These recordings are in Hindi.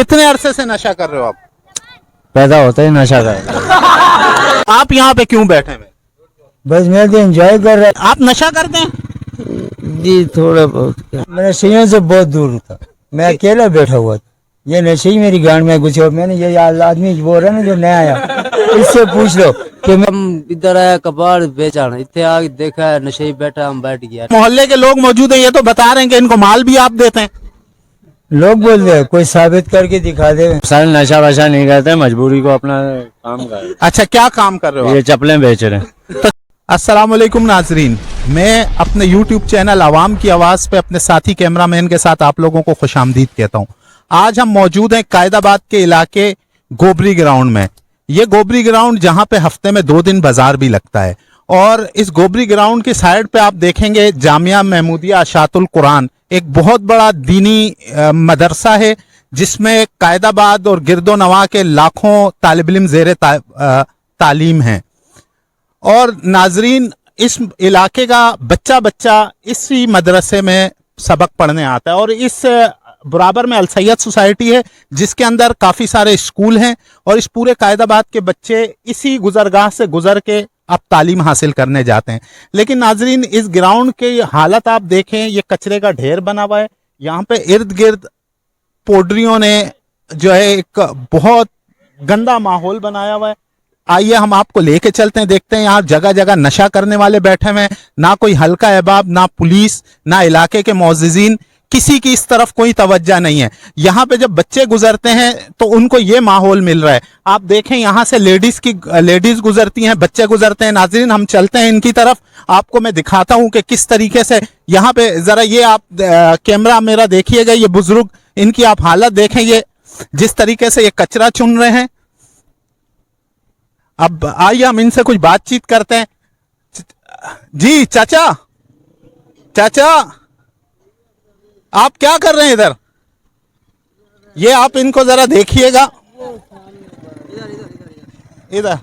कितने अरसे से नशा कर रहे हो आप? पैदा होता ही नशा कर। आप यहाँ पे क्यों बैठे हुए? बस मैं तो एंजॉय कर रहा आप नशा करते हैं? जी थोड़ा बहुत। मैं नशे से बहुत दूर था, मैं अकेला बैठा हुआ था। ये नशे ही मेरी गांड में घुसे और मैंने ये आदमी बोल रहा है ना जो नया आया, इससे पूछ लो कि मैं इधर आया कबाड़ बेचाना, इतने आगे देखा है नशे ही बैठा, हम बैठ गया। मोहल्ले के लोग मौजूद हैं, ये तो बता रहे हैं कि इनको माल भी आप देते हैं। लोग बोल रहे कोई साबित करके दिखा दे। सारे नशा वशा नहीं करते, मजबूरी को अपना काम कर। अच्छा, क्या काम कर रहे हो? ये चप्पलें बेच रहे हैं। तो अस्सलाम वालेकुम नाजरीन, मैं अपने YouTube चैनल आवाम की आवाज़ पे अपने साथी कैमरामैन के साथ आप लोगों को खुशामदीद कहता हूँ। आज हम मौजूद हैं कायदाबाद के इलाके गोबरी ग्राउंड में। ये गोबरी ग्राउंड जहाँ पे हफ्ते में 2 दिन बाजार भी लगता है, और इस गोबरी ग्राउंड की साइड पे आप देखेंगे जामिया महमूदिया अशातुल कुरान, एक बहुत बड़ा दीनी मदरसा है जिसमें कायदाबाद और गिरदो नवा के लाखों तालिब इल्म ज़ेरे तालीम हैं। और नाजरीन, इस इलाके का बच्चा बच्चा इसी मदरसे में सबक पढ़ने आता है, और इस बराबर में अल सैयद सोसाइटी है जिसके अंदर काफ़ी सारे स्कूल हैं, और इस पूरे कायदाबाद के बच्चे इसी गुजरगाह से गुजर के अब तालीम हासिल करने जाते हैं। लेकिन नाजरीन, इस ग्राउंड के हालत आप देखें, ये कचरे का ढेर बना हुआ है। यहाँ पे इर्द गिर्द पोड्रियों ने जो है एक बहुत गंदा माहौल बनाया हुआ है। आइए हम आपको लेके चलते हैं, देखते हैं यहाँ जगह जगह नशा करने वाले बैठे हुए हैं। ना कोई हल्का अहबाब, ना पुलिस, ना इलाके के मुअज़्ज़िज़ीन, किसी की इस तरफ कोई तवज्जो नहीं है। यहाँ पे जब बच्चे गुजरते हैं तो उनको ये माहौल मिल रहा है। आप देखें यहाँ से लेडीज गुजरती हैं, बच्चे गुजरते हैं। नाज़रीन, हम चलते हैं इनकी तरफ, आपको मैं दिखाता हूँ कि किस तरीके से यहाँ पे, जरा ये आप कैमरा मेरा देखिएगा, ये बुजुर्ग, इनकी आप हालत देखें, ये जिस तरीके से ये कचरा चुन रहे हैं। अब आइए हम इनसे कुछ बातचीत करते हैं। जी चाचा, चाचा आप क्या कर रहे हैं इधर? ये आप इनको जरा देखिएगा, इधर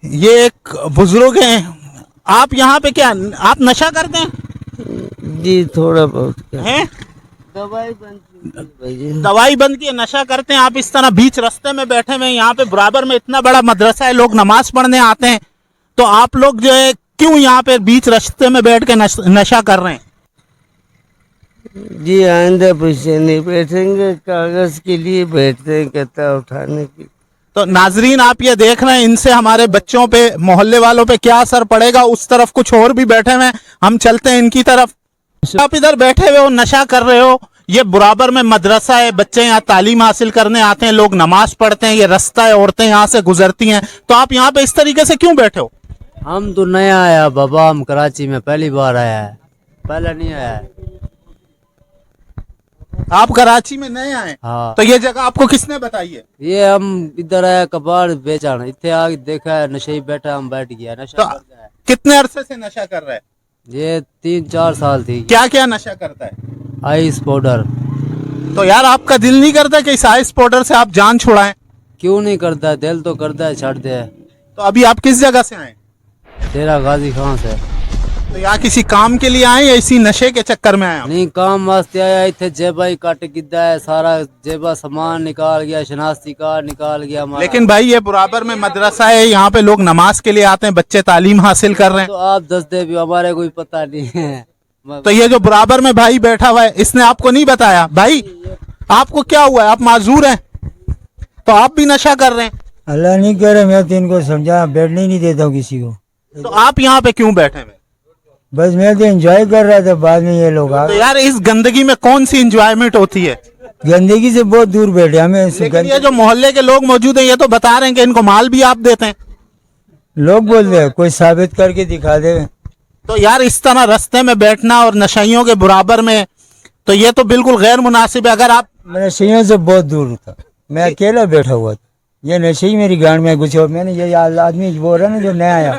ये एक बुजुर्ग हैं। आप यहाँ पे क्या, आप नशा करते हैं? जी थोड़ा बहुत हैं? दवाई बंद की, नशा करते हैं। आप इस तरह बीच रास्ते में बैठे हुए हैं, यहाँ पे बराबर में इतना बड़ा मदरसा है, लोग नमाज पढ़ने आते हैं, तो आप लोग जो है क्यों यहाँ पे बीच रास्ते में बैठ के नशा कर रहे हैं? जी आइंदा पीछे नहीं बैठेंगे, कागज के लिए बैठते हैं, कहता उठाने की। तो नाजरीन, आप ये देख रहे हैं, इनसे हमारे बच्चों पे, मोहल्ले वालों पे क्या असर पड़ेगा। उस तरफ कुछ और भी बैठे हुए हैं, हम चलते हैं इनकी तरफ। आप इधर बैठे हुए हो, नशा कर रहे हो, ये बराबर में मदरसा है, बच्चे यहाँ तालीम हासिल करने आते हैं, लोग नमाज पढ़ते हैं, ये रास्ता है, औरतें यहाँ से गुजरती हैं, तो आप यहाँ पे इस तरीके से क्यों बैठे हो? हम तो नया आया बाबा, हम कराची में पहली बार आया है, पहले नहीं आया है। आप कराची में नए आए? हाँ। तो ये जगह आपको किसने बताई है? ये हम इधर आया कबाड़ बेचाना, इतने आगे देखा है नशे ही बैठा, हम बैठ गया। नशा तो कितने अरसे से नशा कर रहा है? ये 3-4 साल थी। क्या क्या नशा करता है? Ice powder. तो यार आपका दिल नहीं करता कि इस आइस पाउडर से आप जान छुड़ाएं? क्यों नहीं करता, दिल तो करता है, छड़ दे। तो अभी आप किस जगह से आए? तेरा गाजी खान से। तो यहाँ किसी काम के लिए आए या इसी नशे के चक्कर में आए? नहीं, काम वास्ते आया। इतने जेबा ही कट गिद्दा है, सारा जेबा सामान निकाल गया, शनाख्ती कार्ड निकाल गया हमारा। लेकिन भाई ये बराबर में मदरसा है, यहाँ पे लोग नमाज के लिए आते हैं, बच्चे तालीम हासिल कर रहे हैं। तो आप दस दे भी, हमारे कोई पता नहीं है। तो ये जो बराबर में भाई बैठा हुआ है, इसने आपको नहीं बताया? भाई आपको क्या हुआ है, आप माजूर हैं, तो आप भी नशा कर रहे हैं? अल्लाह नहीं कह रहे, मैं तो इनको समझा, बैठने ही नहीं देता हूँ किसी को। तो आप यहाँ पे क्यों बैठे हैं? बस मैं तो एंजॉय कर रहा था, बाद में ये लोग आ। तो यार इस गंदगी में कौन सी इंजॉयमेंट होती है? गंदगी से बहुत दूर बैठे हमें। लेकिन ये जो मोहल्ले के लोग मौजूद हैं, ये तो बता रहे हैं कि इनको माल भी आप देते हैं। लोग बोल रहे कोई साबित करके दिखा दे। तो यार इस तरह रास्ते में बैठना और नशइयों के बराबर में, तो ये तो बिल्कुल गैर मुनासिब है। अगर आप, मैं नशइयों से बहुत दूर था, मैं अकेला बैठा हुआ था, ये नशे ही मेरी गांड में घुसे और मैंने ये आदमी बोल रहा है ना जो नया आया,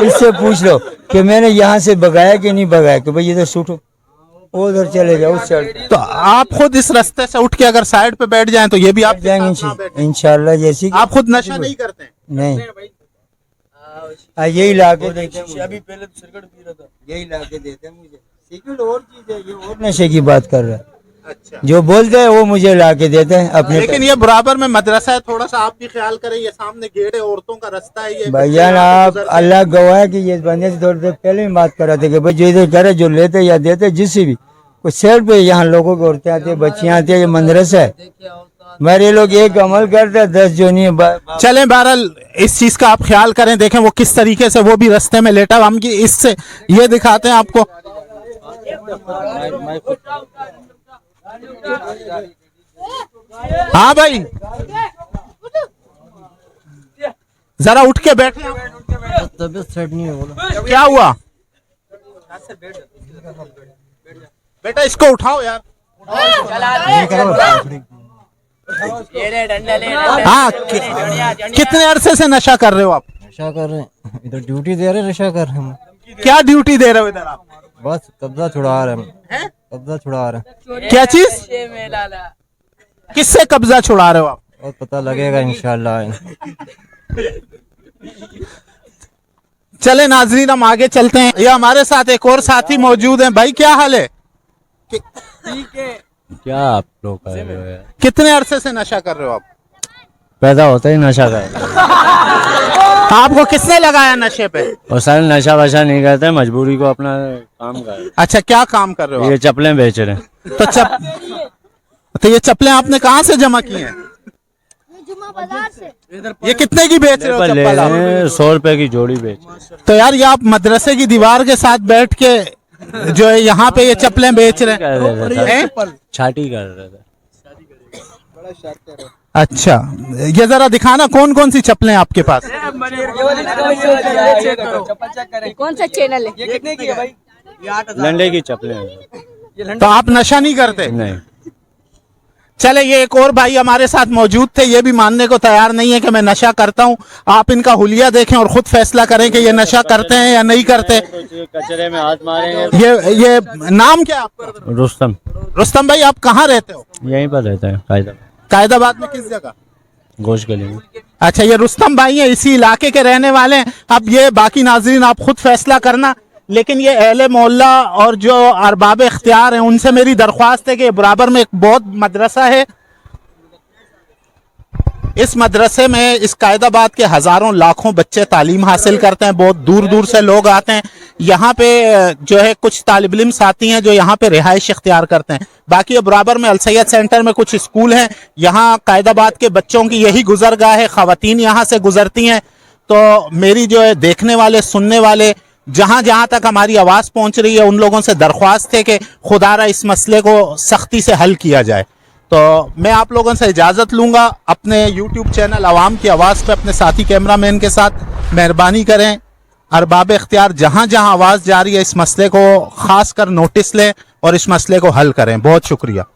इससे पूछ लो कि मैंने यहाँ से भगाया कि नहीं भगाया, कि भाई इधर सूठो, उधर चले जाओ उस साइड। तो आप खुद इस रास्ते से उठ के अगर साइड पे बैठ जाएं तो ये भी आप जाएंगे इंशाल्लाह। जैसे आप खुद नशा नहीं करते हैं? नहीं, यही ला के देते हैं। अभी पहले तो सिगरेट पी रहा था, यही ला के देते हैं मुझे। सिगरेट और चीज है, ये और नशे की बात कर रहा है। अच्छा, जो बोलते हैं वो मुझे ला के देते हैं अपने लेकिन ये बराबर में मदरसा है, थोड़ा सा आप भी ख्याल करें। ये सामने गेट है, औरतों का रास्ता है। ये भैया ना आप अल्लाह गवाह है कि ये बंदे से थोड़ी देर पहले ही बात कर रहे थे कि भाई जो इधर करे, जो लेते या देते जिससे भी कुछ सेल पे यहाँ लोगों की औरतें आती है, बच्चियाँ आती है, ये मदरसा है। मेरे लोग एक अमल करते हैं, 10 जो नहीं। चलें, बहरहाल इस चीज का आप ख्याल करें। देखें वो किस तरीके से, वो भी रास्ते में लेटा। हम की इससे ये दिखाते हैं आपको। हाँ भाई, जरा उठ के बैठे। तबीयत सेट नहीं है, बोलो क्या हुआ बेटा? इसको उठाओ यार। हाँ, कितने अरसे से नशा कर रहे हो आप? नशा कर रहे हैं, इधर ड्यूटी दे रहे, नशा कर रहे हैं हम। क्या ड्यूटी दे रहे हो इधर आप? बस कब्जा छुड़ा रहे हैं, कब्जा छुड़ा रहे हैं। क्या चीज? किससे कब्जा छुड़ा रहे हो आप? और पता लगेगा इंशाल्लाह। चले नाजरीन, हम आगे चलते हैं। ये हमारे साथ एक और साथी मौजूद हैं। भाई क्या हाल है? ठीक है। क्या आप लोग कर रहे हो यार? कितने अरसे से नशा कर रहे हो आप? पैदा होता ही नशा कर। आपको किसने लगाया नशे पे? और सारे नशा वशा नहीं करते, मजबूरी को अपना काम कर। अच्छा, क्या काम कर रहे हो ये आप? चप्पलें बेच रहे हैं। तो ये चप्पलें आपने कहाँ से जमा की हैं? बाजार से। ये कितने की बेच रहे हो चप्पल आप? 100 रुपए की जोड़ी बेच। तो यार ये आप मदरसे की दीवार के साथ बैठ के जो है यहाँ पे ये चप्पलें बेच रहे हैं? छाटी कर रहे थे। अच्छा, ये जरा दिखाना कौन कौन सी चप्पलें आपके पास? कौन सा चैनल है? ये कितने की है भाई? लंडे की चप्पलें। तो आप नशा नहीं करते? नहीं। चले, ये एक और भाई हमारे साथ मौजूद थे। ये भी मानने को तैयार नहीं है कि मैं नशा करता हूँ। आप इनका हुलिया देखें और खुद फैसला करें कि ये नशा करते हैं या नहीं करते। कचरे में हाथ मारेंगे। ये नाम क्या है आपका? रुस्तम। रुस्तम भाई, आप कहाँ रहते हो? यहीं पर रहता है कायदा। कायदाबाद में किस जगह? गोश्त गली में। अच्छा, ये रुस्तम भाई हैं, इसी इलाके के रहने वाले हैं। अब ये बाकी नाजरीन आप खुद फैसला करना। लेकिन ये अहले मोहल्ला और जो अरबाब इख्तियार हैं, उनसे मेरी दरख्वास्त है कि बराबर में एक बहुत मदरसा है। इस मदरसे में, इस कायदाबाद के हजारों लाखों बच्चे तालीम हासिल करते हैं। बहुत दूर दूर से लोग आते हैं यहाँ पे। जो है कुछ तालिब इल्म साथी हैं जो यहाँ पे रिहाइश इख्तियार करते हैं। बाकी ये बराबर में अलसैयद सेंटर में कुछ स्कूल हैं। यहाँ कायदाबाद के बच्चों की यही गुजरगाह है। खवातीन यहाँ से गुजरती हैं। तो मेरी जो है देखने वाले, सुनने वाले, जहां जहां तक हमारी आवाज पहुंच रही है, उन लोगों से दरख्वास्त है कि खुदारा इस मसले को सख्ती से हल किया जाए। तो मैं आप लोगों से इजाजत लूंगा। अपने YouTube चैनल अवाम की आवाज पे अपने साथी कैमरामैन के साथ मेहरबानी करें। अरबाब इख्तियार जहां जहां आवाज जा रही है, इस मसले को खास कर नोटिस लें और इस मसले को हल करें। बहुत शुक्रिया।